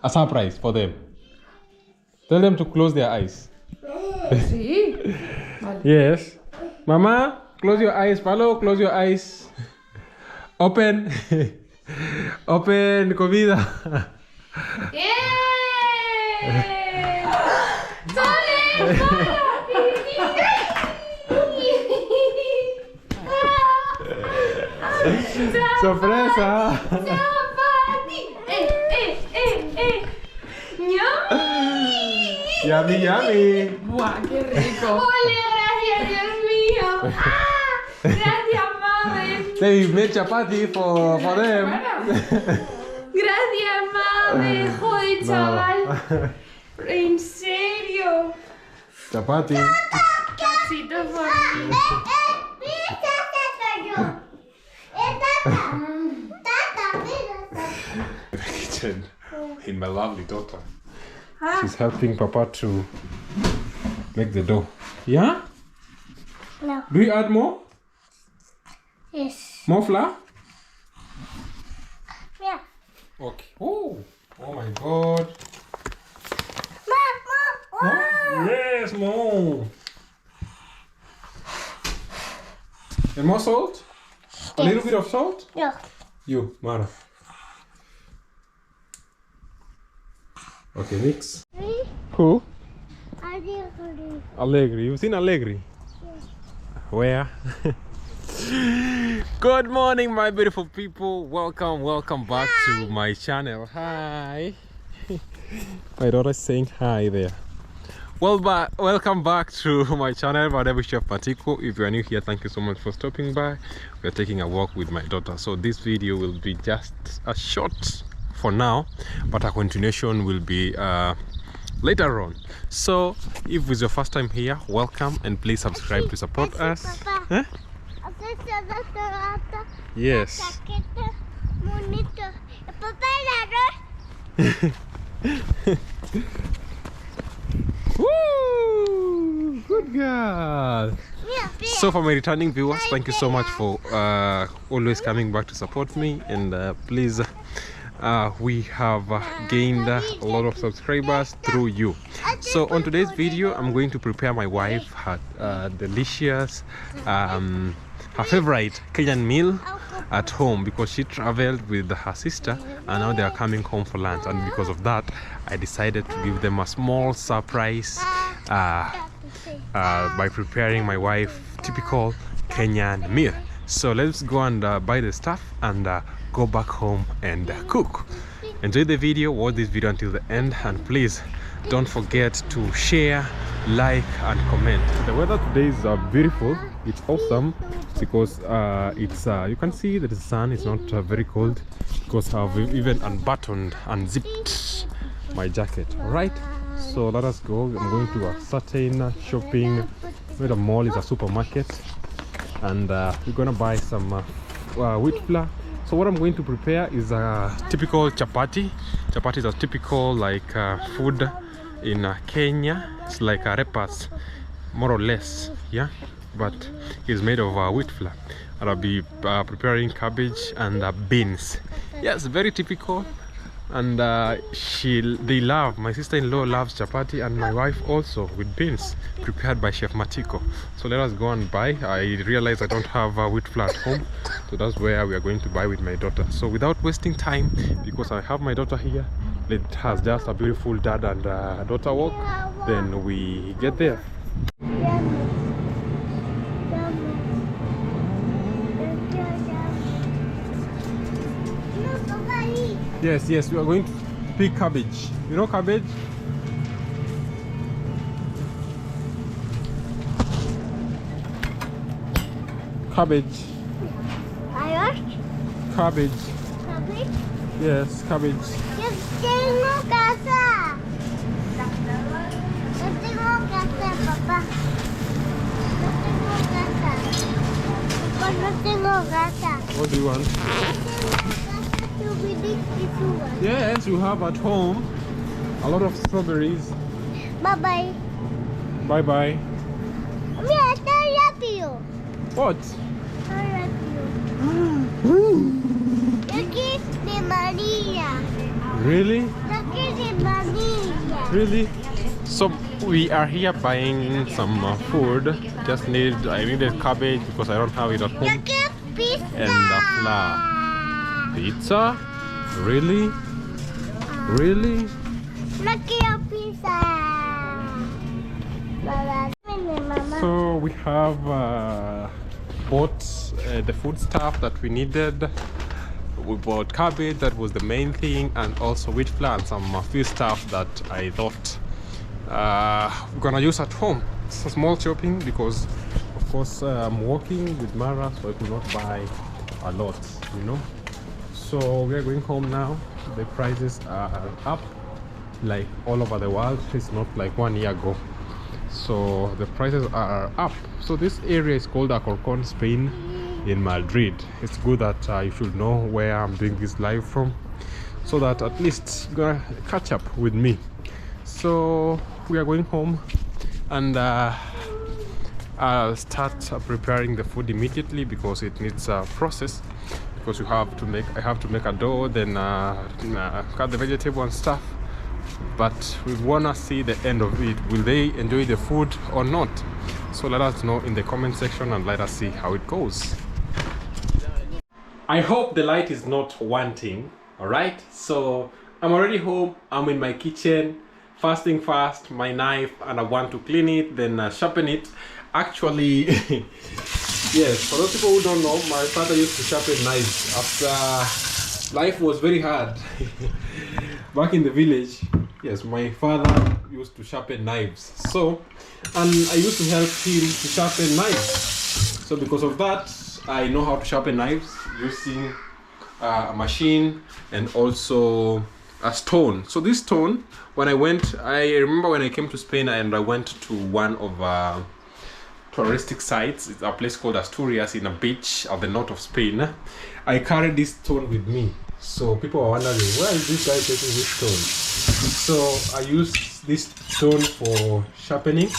a surprise for them. Tell them to close their eyes. Sí. Vale. Yes. Mama, close your eyes. Palo, close your eyes. Open. Open comida. Sorpresa. Yummy, yummy. ¡Buah, qué rico! ¡Ole, gracias, Dios mío! ¡Gracias, madre! They made chapati for them. ¡Gracias, madre! ¡Joder, chaval! ¿En serio? Chapati. Cachito por mí. In the kitchen with my lovely daughter. She's helping Papa to make the dough. Yeah? No. Do you add more? Yes. More flour? Yeah. Okay. Oh my God. Mom. Yes, more. And more salt? A little bit of salt? No. You, Mara. Okay, mix. Who? Allegri. You've seen Allegri? Yes. Where? Good morning, my beautiful people. Welcome back to my channel. Hi. My daughter is saying hi there. Welcome back to my channel, my name is Chef Matiko. If you are new here, thank you so much for stopping by. We're taking a walk with my daughter, so this video will be just a short for now, but a continuation will be later on. So if it's your first time here, welcome, and please subscribe to support us. Huh? Yes. Woo! Good girl. So for my returning viewers, thank you so much for always coming back to support me, and please, we have gained a lot of subscribers through you. So on today's video, I'm going to prepare my wife her delicious her favorite Kenyan meal at home, because she traveled with her sister and now they are coming home for lunch, and because of that I decided to give them a small surprise by preparing my wife typical Kenyan meal. So let's go and buy the stuff and go back home and cook. Enjoy the video, watch this video until the end, and please don't forget to share, like and comment. The weather today is beautiful. It's awesome because it's you can see that the sun is not very cold, because I've even unzipped my jacket. All right, so let us go. I'm going to a certain shopping where the mall is a supermarket, and we're gonna buy some wheat flour. So what I'm going to prepare is a typical chapati. Chapati is a typical like food in Kenya. It's like a repas, more or less, yeah, but it's made of wheat flour. And I'll be preparing cabbage and beans. Yes, very typical. And they love, my sister-in-law loves chapati, and my wife also, with beans prepared by Chef Matiko. So let us go and buy. I realize I don't have wheat flour at home, so that's where we are going to buy with my daughter. So without wasting time, because I have my daughter here, it has just a beautiful dad and daughter walk, then we get there. Yes, we are going to pick cabbage. You know cabbage? Cabbage. Cabbage. Cabbage? Yes, cabbage. Yo tengo casa. Yo tengo casa, papá. No tengo casa. Papá, no tengo casa. What do you want? Yes, you have at home a lot of strawberries. Bye-bye. Bye-bye. Mira, está rápido. What? Está rápido. Aquí de María. Really? Está Really? So we are here buying some food. I needed cabbage because I don't have it at home. And flour. Pizza? Really? Really? Look at your pizza. So we have bought the food stuff that we needed. We bought cabbage, that was the main thing, and also wheat flour and some few stuff that I thought we're gonna use at home. It's a small shopping because of course I'm working with Mara, so I could not buy a lot, you know. So we are going home now. The prices are up like all over the world. It's not like 1 year ago, so the prices are up. So this area is called Alcorcon, Spain, in Madrid. It's good that you should know where I'm doing this live from, so that at least you're gonna catch up with me. So we are going home, and I'll start preparing the food immediately because it needs a process. Because I have to make a dough, then cut the vegetable and stuff. But we wanna see the end of it. Will they enjoy the food or not? So let us know in the comment section and let us see how it goes. I hope the light is not wanting. All right, so I'm already home. I'm in my kitchen. First thing first, my knife, and I want to clean it, then sharpen it. Actually, yes, for those people who don't know, my father used to sharpen knives after life was very hard. Back in the village, yes, my father used to sharpen knives. So, and I used to help him to sharpen knives. So because of that, I know how to sharpen knives using a machine and also a stone. So this stone, I remember when I came to Spain and I went to one of touristic sites. It's a place called Asturias in a beach at the north of Spain. I carried this stone with me. So people are wondering, where is this guy taking this stone? So I use this stone for sharpening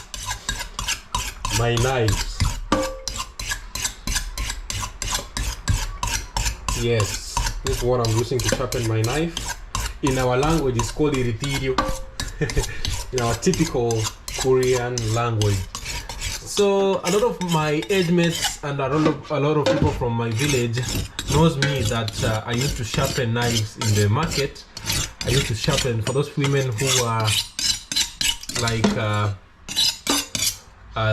my knives. Yes, this is what I'm using to sharpen my knife. In our language, it's called iritirio. In our typical Korean language. So a lot of my age mates and a lot of people from my village knows me that I used to sharpen knives in the market. I used to sharpen for those women who are like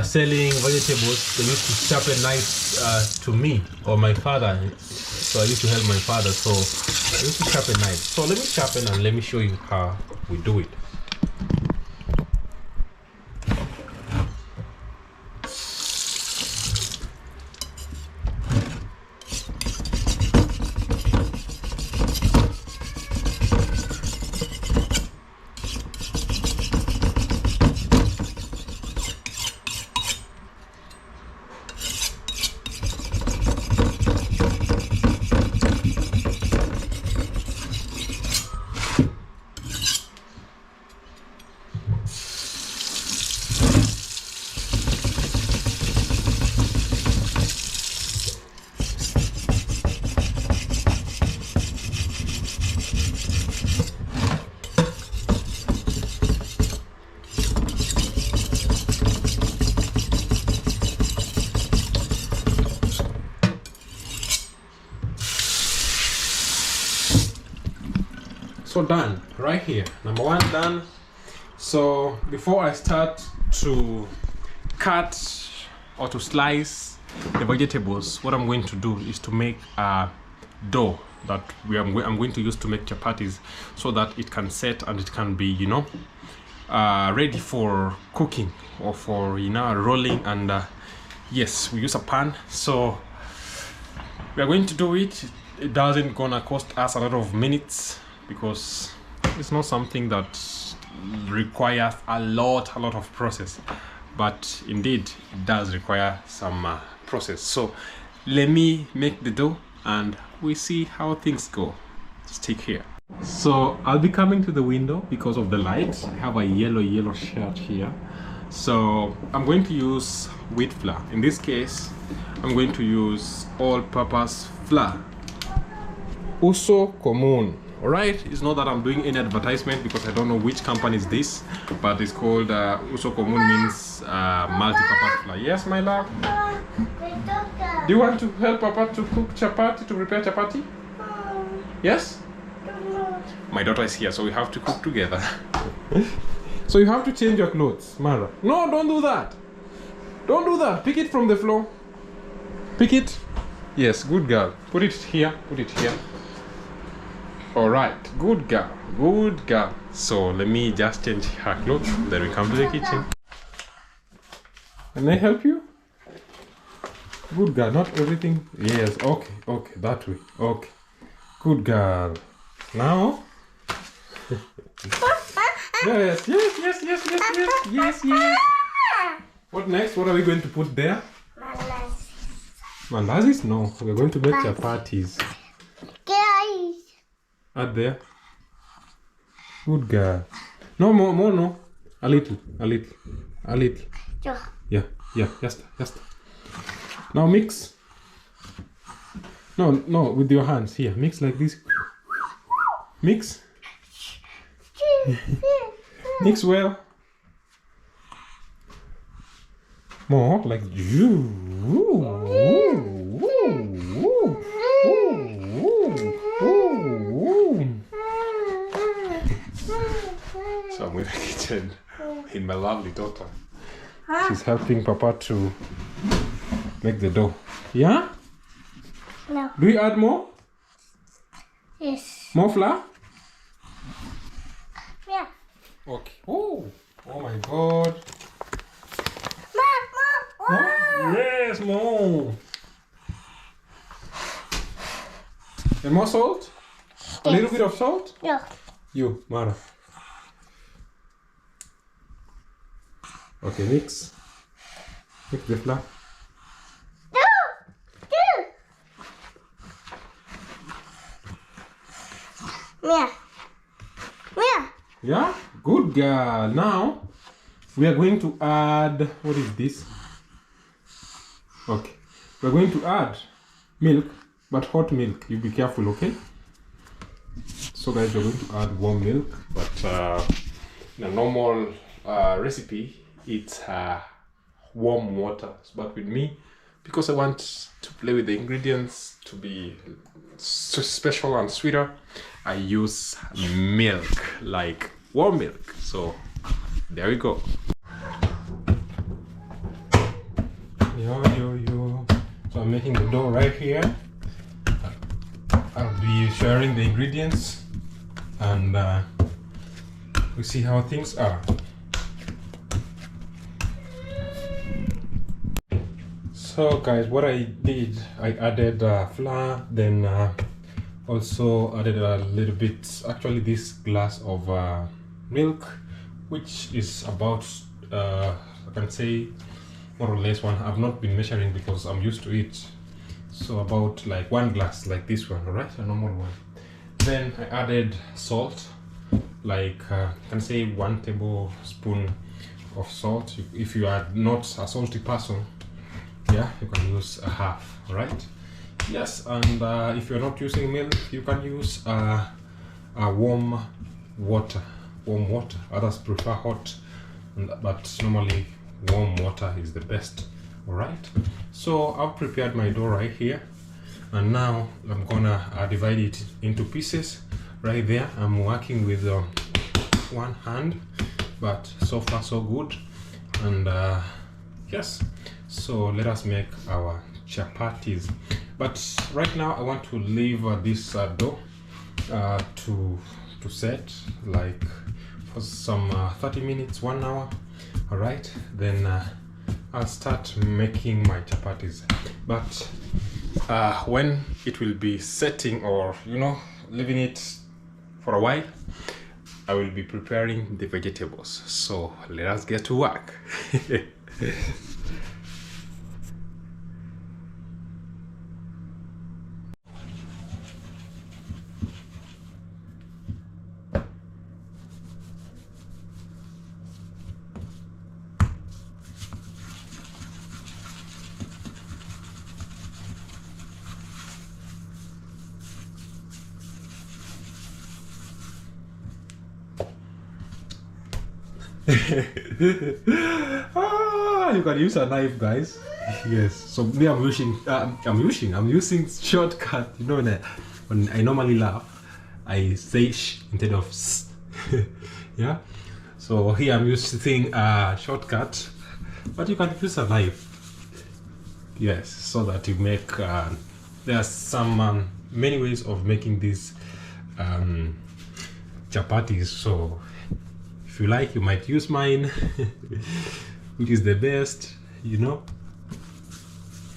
selling vegetables. They used to sharpen knives to me or my father. So I used to help my father. So I used to sharpen knives. So let me sharpen and let me show you how we do it. So done right here, number one done. So before I start to cut or to slice the vegetables, what I'm going to do is to make a dough that I'm going to use to make chapatis, so that it can set and it can be, you know, ready for cooking or for, you know, rolling. And yes, we use a pan, so we are going to do it. It doesn't gonna cost us a lot of minutes because it's not something that requires a lot of process, but indeed it does require some process. So let me make the dough and we see how things go. Stick here. So I'll be coming to the window because of the light. I have a yellow shirt here, so I'm going to use wheat flour. In this case, I'm going to use all-purpose flour, uso común. All right, it's not that I'm doing any advertisement because I don't know which company is this, but it's called uso común, means multi-purpose flour. Yes, my love. Do you want to help Papa to cook chapati, to prepare chapati? Yes. My daughter is here, so we have to cook together. So you have to change your clothes, Mara. No, don't do that. Don't do that. Pick it from the floor. Pick it. Yes, good girl. Put it here. Put it here. All right, good girl, good girl. So let me just change her clothes, then we come to the kitchen. Can I help you? Good girl, not everything. Yes, okay, okay, that way. Okay, good girl. Now. Yes, yes, yes, yes, yes, yes, yes, yes. What next? What are we going to put there? Mandazis? No, we're going to make chapatis. Guys. Add there. Good girl. No more, no. A little. Yeah, just. Now mix. No, with your hands. Here, mix like this. Mix. Mix well. More, like you. So I'm in the kitchen with my lovely daughter. She's helping Papa to make the dough. Yeah? No. Do you add more? Yes. More flour? Yeah. Okay. Oh my God. Mom. More? Yes, more. And more salt? A little bit of salt? Yeah. You, Mara. Okay, mix. Mix the flour. Yeah, good girl. Now we are going to add, what is this? Okay, we're going to add milk, but hot milk. You be careful, okay? So guys, we're going to add warm milk, but in a normal recipe, it's warm water. But with me, because I want to play with the ingredients to be so special and sweeter, I use milk, like warm milk. So there we go. Yo. So I'm making the dough right here. I'll be sharing the ingredients and we see how things are. So guys, what I did, I added flour, then also added a little bit, actually this glass of milk, which is about I can say more or less one. I've not been measuring because I'm used to it, so about like 1 glass, like this one. All right, a normal one. Then I added salt, like I can say 1 tablespoon of salt. If you are not a salty person, yeah, you can use a half. All right. Yes, and if you're not using milk, you can use warm water. Others prefer hot, but normally warm water is the best. All right. So I've prepared my dough right here, and now I'm gonna divide it into pieces. Right there, I'm working with one hand, but so far so good. And yes, so let us make our chapatis. But right now I want to leave this dough to set, like for some 30 minutes, 1 hour. All right, then I'll start making my chapatis. But when it will be setting, or leaving it for a while, I will be preparing the vegetables. So let us get to work. You can use a knife, guys. Yes. So me, I'm using shortcut. You know, when I normally laugh, I say sh instead of s. Yeah. So here I'm using a shortcut, but you can use a knife. Yes, so that you make. There are some many ways of making these chapatis. So if you like, you might use mine, which is the best, you know.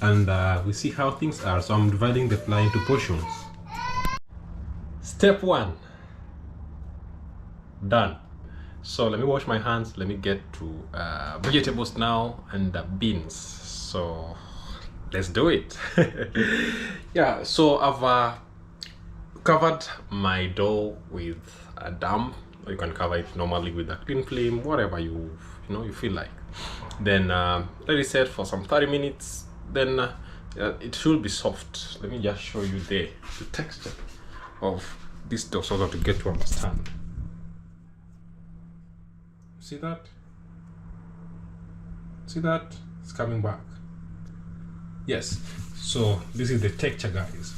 And we see how things are. So I'm dividing the flour into portions. Step 1 done. So let me wash my hands. Let me get to vegetables now and beans. So let's do it. Yeah, so I've covered my dough with a damp, or you can cover it normally with a clean flame, whatever you feel like. Then let it set for some 30 minutes. Then it should be soft. Let me just show you the texture of this dough so that you get to understand. See that? See that? It's coming back. Yes. So this is the texture, guys.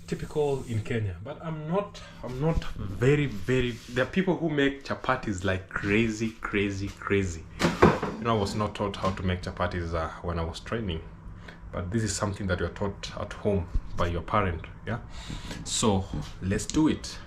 Typical in Kenya, but I'm not very. There are people who make chapatis like crazy. You know, I was not taught how to make chapatis when I was training, but this is something that you're taught at home by your parent. Yeah. So let's do it.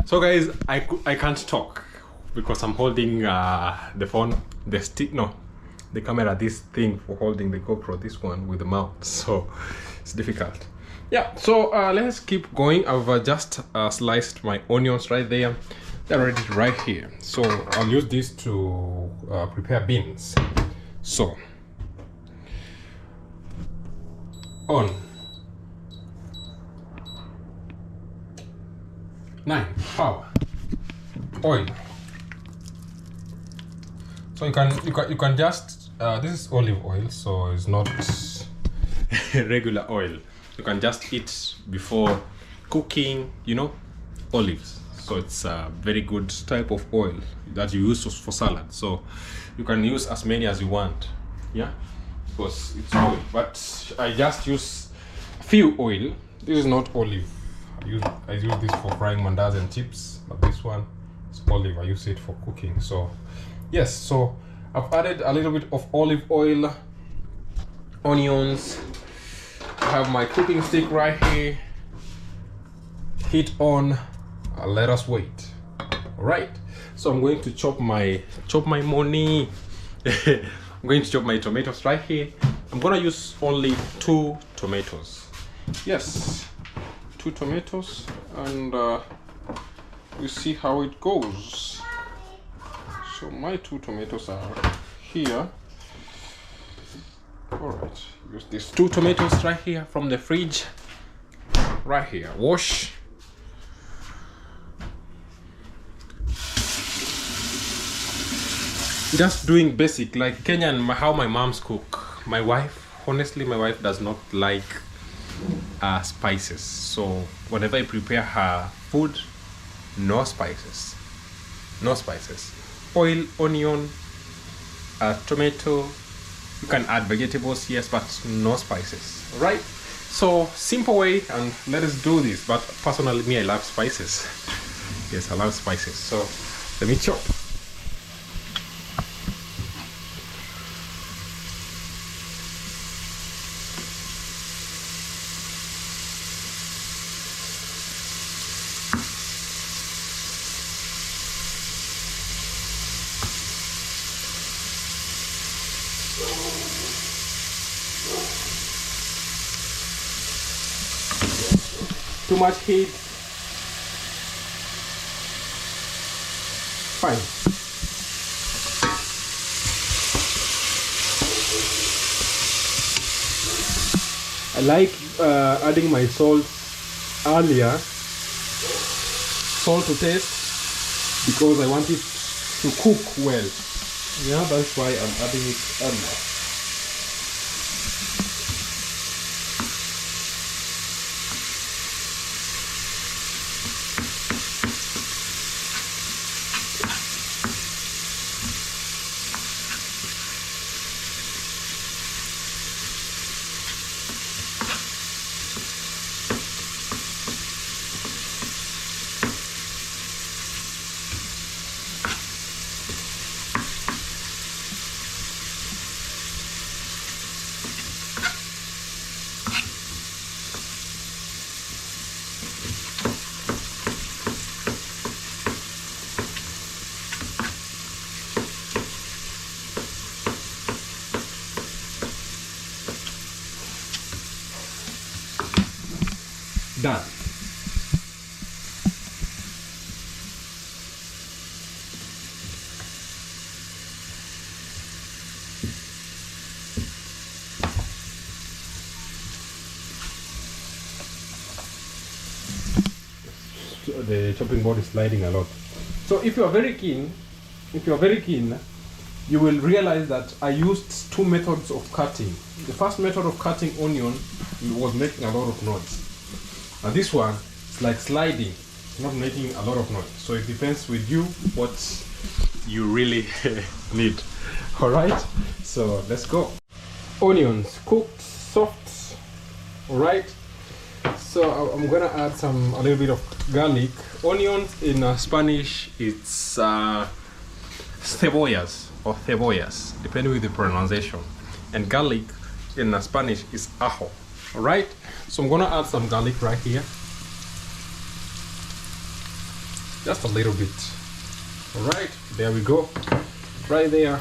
So guys, I can't talk because I'm holding the phone, the stick, no, the camera, this thing for holding the GoPro, this one with the mount, so it's difficult. Yeah, so let's keep going. I've just sliced my onions right there. They're ready right here. So I'll use this to prepare beans. So on 9 power oil. So you can just this is olive oil, so it's not regular oil. You can just eat before cooking, you know, olives. So it's a very good type of oil that you use for salad. So you can use as many as you want, yeah, because it's oil. But I just use a few oil. This is not olive. I use this for frying mandazi and chips, but this one It's olive, I use it for cooking. So yes, so I've added a little bit of olive oil, onions. I have my cooking stick right here. Heat on. Let us wait. All right. So I'm going to chop my money. I'm going to chop my tomatoes right here. I'm gonna use only 2 tomatoes. Yes, 2 tomatoes, and we see how it goes. So my 2 tomatoes are here. All right, use these 2 tomatoes right here from the fridge. Right here, wash. Just doing basic like Kenyan, how my moms cook. My wife, honestly, my wife does not like spices. So whenever I prepare her food, no spices. No spices. Oil, onion, tomato. You can add vegetables, yes, but no spices. Right? So simple way, and let us do this. But personally, me, I love spices. Yes, I love spices. So let me chop. Too much heat. Fine. I like adding my salt earlier. Salt to taste, because I want it to cook well. Yeah, that's why I'm adding it earlier. Done. The chopping board is sliding a lot. So if you are very keen, you will realize that I used 2 methods of cutting. The first method of cutting onion was making a lot of noise. And this one is like sliding, not making a lot of noise. So it depends with you what you really need. All right, so let's go. Onions cooked soft. All right, so I'm gonna add a little bit of garlic. Onions in Spanish, it's cebollas or cebollas, depending with the pronunciation. And garlic in Spanish is ajo. All right, so I'm gonna add some garlic right here, just a little bit. All right, there we go, right there.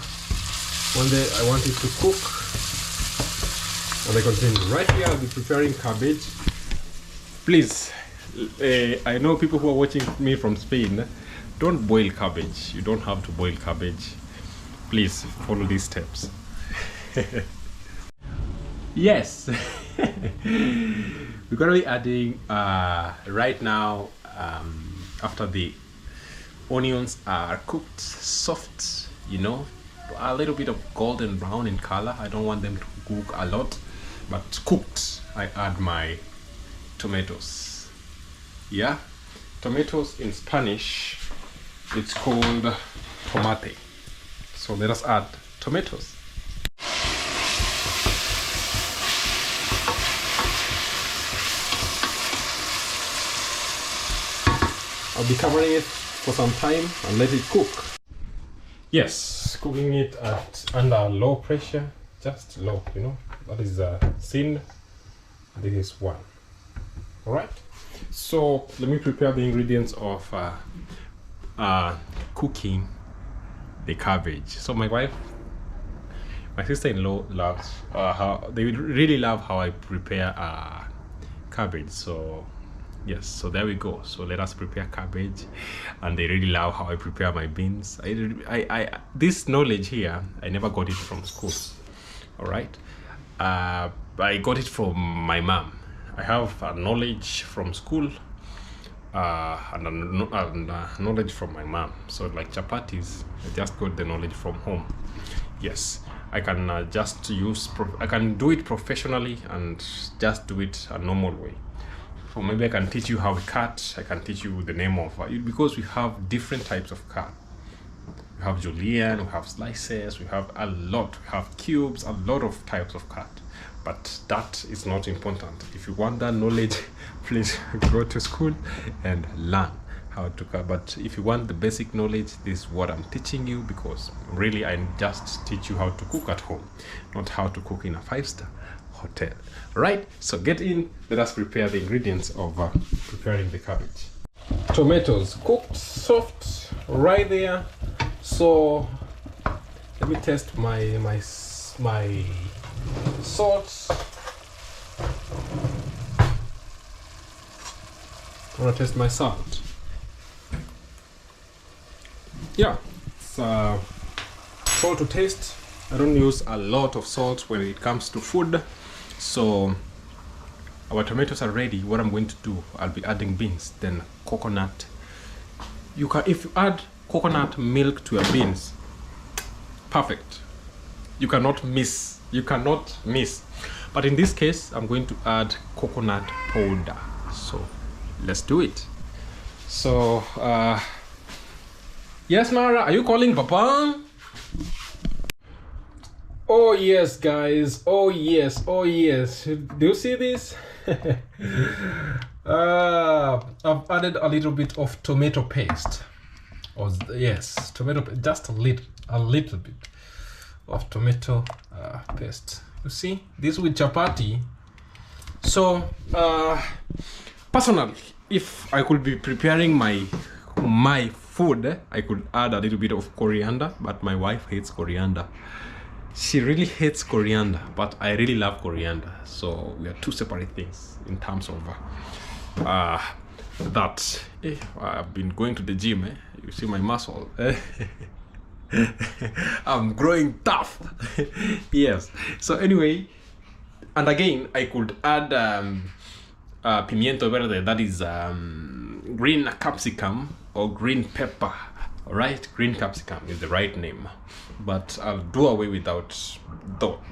One day I want it to cook, and I continue. Right here I'll be preparing cabbage. Please, I know people who are watching me from Spain, don't boil cabbage. You don't have to boil cabbage. Please follow these steps. Yes. We're gonna be adding right now, after the onions are cooked soft, you know, a little bit of golden brown in color. I don't want them to cook a lot, but cooked. I add my tomatoes. Yeah, tomatoes in Spanish, it's called tomate. So let us add tomatoes. I'll be covering it for some time and let it cook. Yes, cooking it at under low pressure, just low, you know. That is thin. This is one. All right. So let me prepare the ingredients of cooking the cabbage. So my sister-in-law loves they really love how I prepare cabbage. So yes, so there we go. So let us prepare cabbage, and they really love how I prepare my beans. I this knowledge here, I never got it from school. All right, I got it from my mom. I have knowledge from school and knowledge from my mom. So like chapatis, I just got the knowledge from home. Yes, I can I can do it professionally and just do it a normal way. So maybe I can teach you how we cut. I can teach you the name of because we have different types of cut. We have julienne, we have slices, we have a lot. We have cubes, a lot of types of cut. But that is not important. If you want that knowledge, please go to school and learn how to cut. But if you want the basic knowledge, this is what I'm teaching you, because really I just teach you how to cook at home, not how to cook in a 5-star hotel. Right, so get in, let us prepare the ingredients of preparing the cabbage. Tomatoes cooked soft right there. So let me test my salt. I want to test my salt. Yeah, it's salt to taste. I don't use a lot of salt when it comes to food. So our tomatoes are ready. What I'm going to do, I'll be adding beans, then coconut. If you add coconut milk to your beans, perfect. You cannot miss. But in this case, I'm going to add coconut powder. So let's do it. So yes, Mara, are you calling Papa? Oh yes, guys. Oh yes. Do you see this? I've added a little bit of tomato paste. Yes, just a little bit of tomato paste. You see, this with chapati. So personally, if I could be preparing my food, I could add a little bit of coriander, but my wife hates coriander. She really hates coriander, but I really love coriander. So we are two separate things in terms of that. I've been going to the gym. You see my muscle. I'm growing tough. Yes. So anyway, and again, I could add pimiento verde, that is green capsicum or green pepper. All right, green capsicum is the right name, but I'll do away without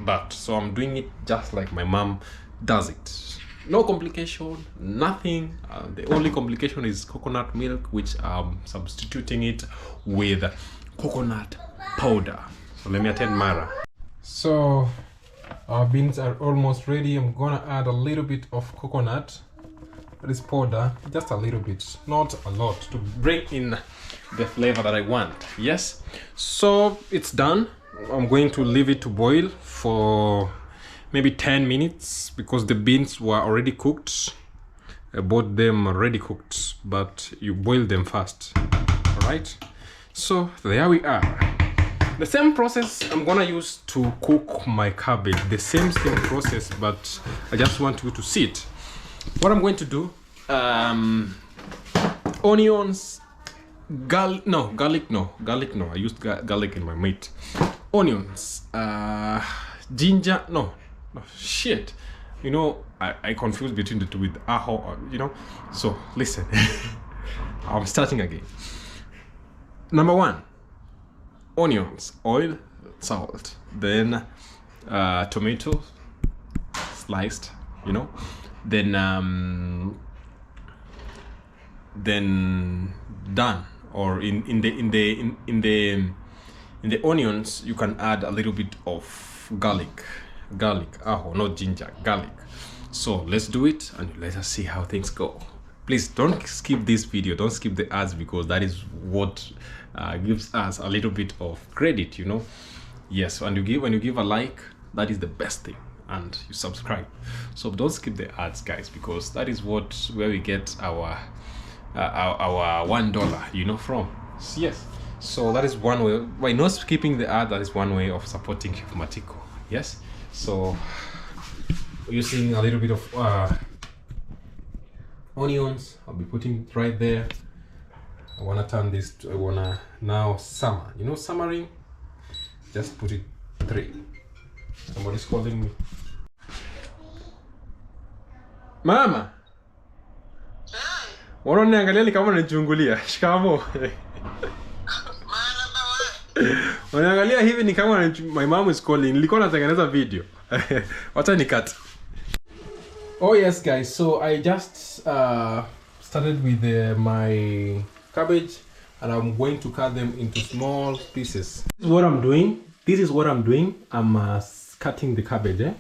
that. So I'm doing it just like my mom does it. No complication, nothing. The only complication is coconut milk, which I'm substituting it with coconut powder. So let me attend Mara. So our beans are almost ready. I'm gonna add a little bit of coconut, that is powder, just a little bit, not a lot, to bring in the flavor that I want. Yes, so it's done. I'm going to leave it to boil for maybe 10 minutes because the beans were already cooked. I bought them already cooked, but you boil them first. All right, so there we are. The same process I'm gonna use to cook my cabbage, the same process, but I just want you to see it. What I'm going to do, onions, garlic no, I used garlic in my meat. Onions, ginger, no, shit, you know, I confuse between the two with aho, you know. So listen, I'm starting again. Number 1, onions, oil, salt, then tomato sliced, you know, then done. Or in the onions you can add a little bit of garlic, not ginger, garlic. So let's do it and let us see how things go. please don't skip this video, don't skip the ads, because that is what gives us a little bit of credit, you know. Yes, when you give a like, that is the best thing, and you subscribe. So don't skip the ads, guys, because that is where we get our $1, you know, from. Yes, so that is one way. By not skipping the ad, that is one way of supporting Chef Matiko. Yes, so using a little bit of onions, I'll be putting it right there. I want to turn this to, I want to now summer, you know, summering. Just put it 3. Somebody's calling me. Mama, unaniangalia ni kama unanichungulia. Shikamo. Unaniangalia hivi ni kama my mom is calling. Nilikuwa natengeneza video. Wacha nikat. Oh yes guys, so I just started with my cabbage, and I'm going to cut them into small pieces. This is what I'm doing. I'm cutting the cabbage, eh?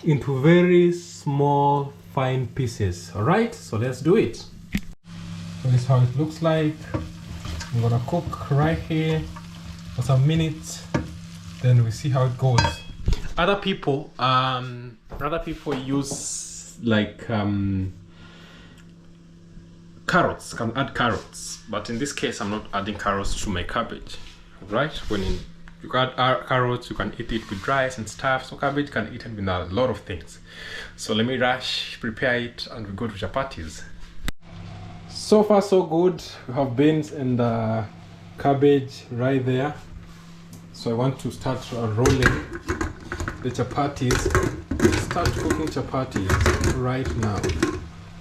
Into very small fine pieces. All right, so let's do it. So this is how it looks like. I'm gonna cook right here for some minutes, then we see how it goes. Other people use like carrots, can add carrots, but in this case I'm not adding carrots to my cabbage. Right, you can add carrots, you can eat it with rice and stuff. So cabbage can eat it with a lot of things. So let me prepare it, and we go to chapatis. So far so good. We have beans and cabbage right there. So I want to start rolling the chapatis. Start cooking chapatis right now.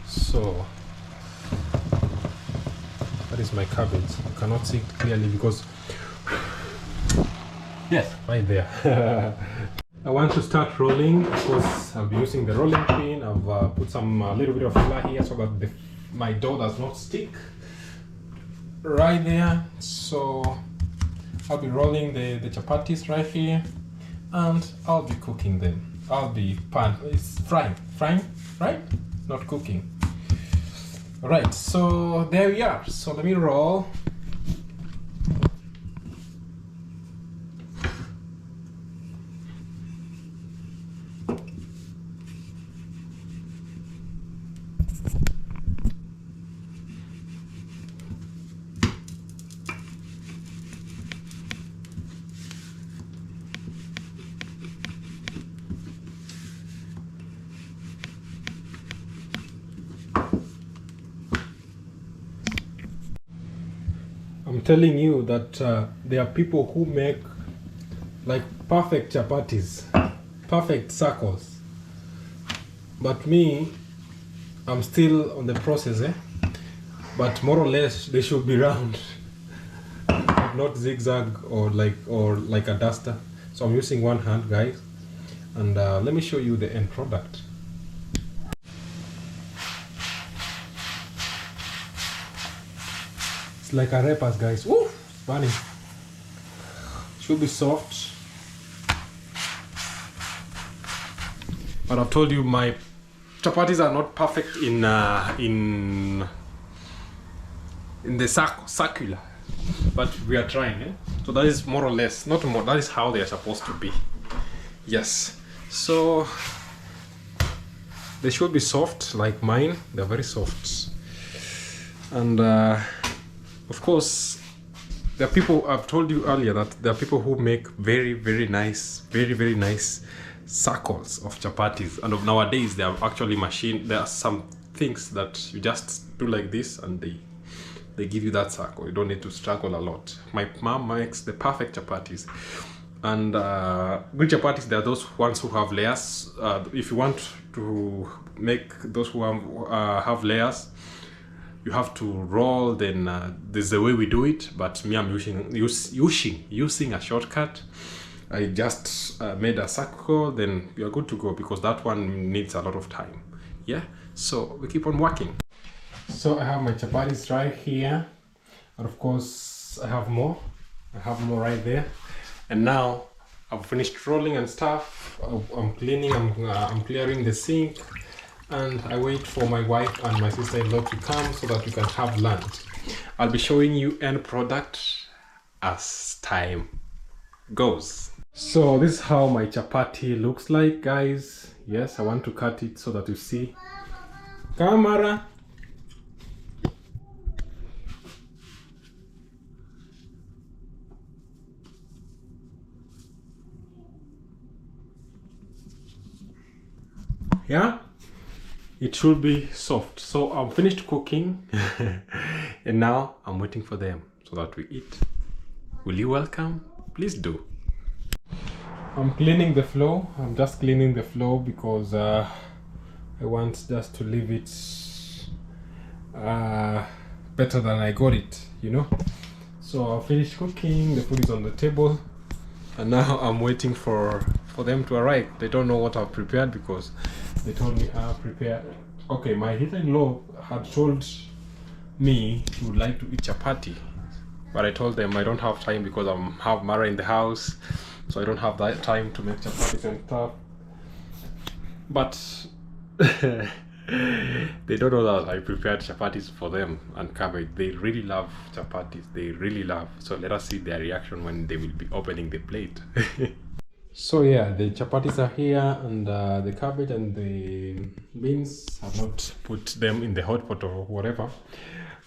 So that is my cabbage. You cannot see it clearly because yes, right there. I want to start rolling because I'll be using the rolling pin. I've put some little bit of flour here so that my dough does not stick right there. So I'll be rolling the chapatis right here, and I'll be cooking them. I'll be frying, right? Not cooking. All right, so there we are. So let me roll. I'm telling you that there are people who make like perfect chapatis, perfect circles, but me, I'm still on the process, but more or less they should be round, not zigzag or like a duster. So I'm using one hand, guys, and let me show you the end product. It's like arepas, guys. Woo! Funny. Should be soft. But I've told you my chapatis are not perfect in the circular. But we are trying, So that is more or less, not more, that is how they are supposed to be. Yes. So they should be soft like mine. They're very soft. And of course, there are people, I've told you earlier that there are people who make very nice circles of chapatis. And nowadays, there are actually there are some things that you just do like this and they give you that circle. You don't need to struggle a lot. My mom makes the perfect chapatis. And good chapatis, there are those ones who have layers. If you want to make those who have layers, you have to roll, then there's the way we do it, but me, I'm using a shortcut. I just made a circle, then you're good to go, because that one needs a lot of time. Yeah, so we keep on working. So I have my chapatis right here, and of course I have more right there. And now I've finished rolling and stuff. I'm cleaning, I'm clearing the sink, and I wait for my wife and my sister-in-law to come so that we can have lunch. I'll be showing you end product as time goes. So this is how my chapati looks like, guys. Yes, I want to cut it so that you see. Camera. Yeah, it should be soft. So I'm finished cooking and now I'm waiting for them so that we eat. Will you welcome? Please do. I'm cleaning the floor. I'm just cleaning the floor because I want just to leave it better than I got it, you know. So I finished cooking, the food is on the table, and now I'm waiting for them to arrive. They don't know what I've prepared because they told me I've prepared. Okay, my sister-in-law had told me she would like to eat chapati, but I told them I don't have time because I have Mara in the house, so I don't have that time to make chapatis and stuff. But they don't know that I prepared chapatis for them and cabbage. They really love chapatis. They really love. So let us see their reaction when they will be opening the plate. So yeah, the chapatis are here, and the cabbage and the beans. I've not put them in the hot pot or whatever.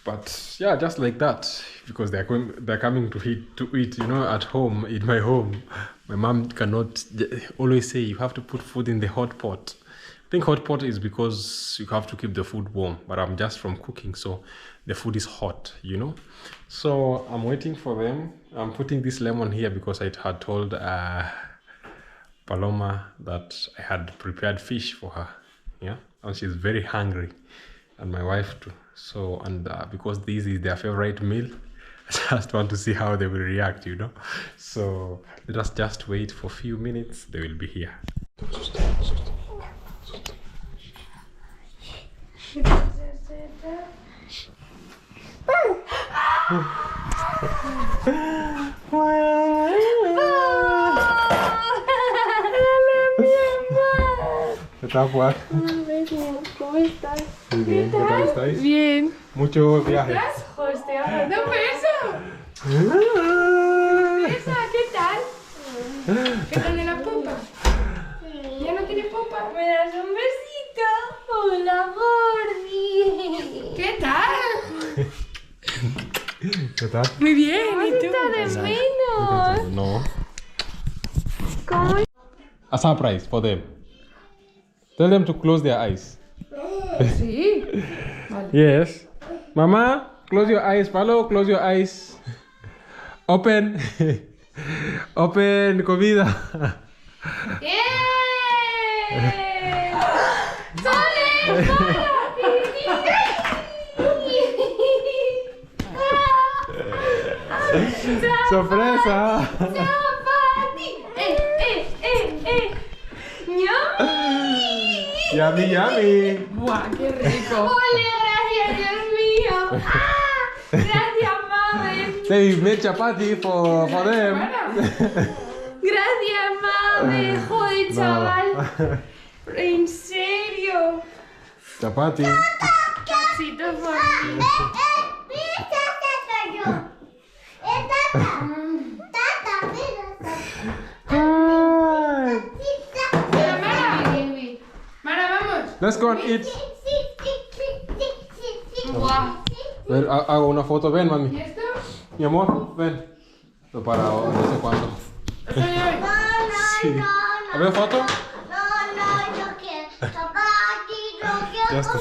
But yeah, just like that, because they're coming to eat. You know, at home, in my home, my mom cannot always say you have to put food in the hot pot. I think hot pot is because you have to keep the food warm, but I'm just from cooking, so the food is hot, you know. So I'm waiting for them. I'm putting this lemon here because I had told Paloma that I had prepared fish for her, yeah, and she's very hungry, and my wife too. So, and because this is their favorite meal, I just want to see how they will react, you know. So let us just wait for a few minutes. They will be here. ¿Qué tal, Juan? ¿Cómo estás? Muy bien, ¿qué tal estáis? Bien. Mucho viaje. Pues te hago un beso. Beso, ¿qué tal? ¿Qué tal de la popa? ¿Ya no tiene popa? ¿Me das un besito? Hola, Gordi. ¿Qué tal? ¿Qué tal? Muy bien, ¿y tú? Está de menos. No. ¿Cómo? A surprise for them. Tell them to close their eyes. Sí. Vale. Yes. Mama, close your eyes. Palo, close your eyes. Open. Open comida. ¡Bien! ¡Sole! Sorpresa. Yummy, yummy. ¡Buah, qué rico! ¡Ole, gracias, Dios mío! ¡Gracias, madre! They made chapati for them. ¡Gracias, madre! ¡Joder, chaval! ¿En serio? Chapati. ¡Cachito por mí! Mara, vamos. Let's go and eat. ¡Guau! Ven, hago una foto. Ven, mami. ¿Y esto? Mi amor, ven. Lo para no sé cuándo. Soy hoy. Sí. A ver, foto. No, yo quiero. Chapati, yo quiero. Ya está.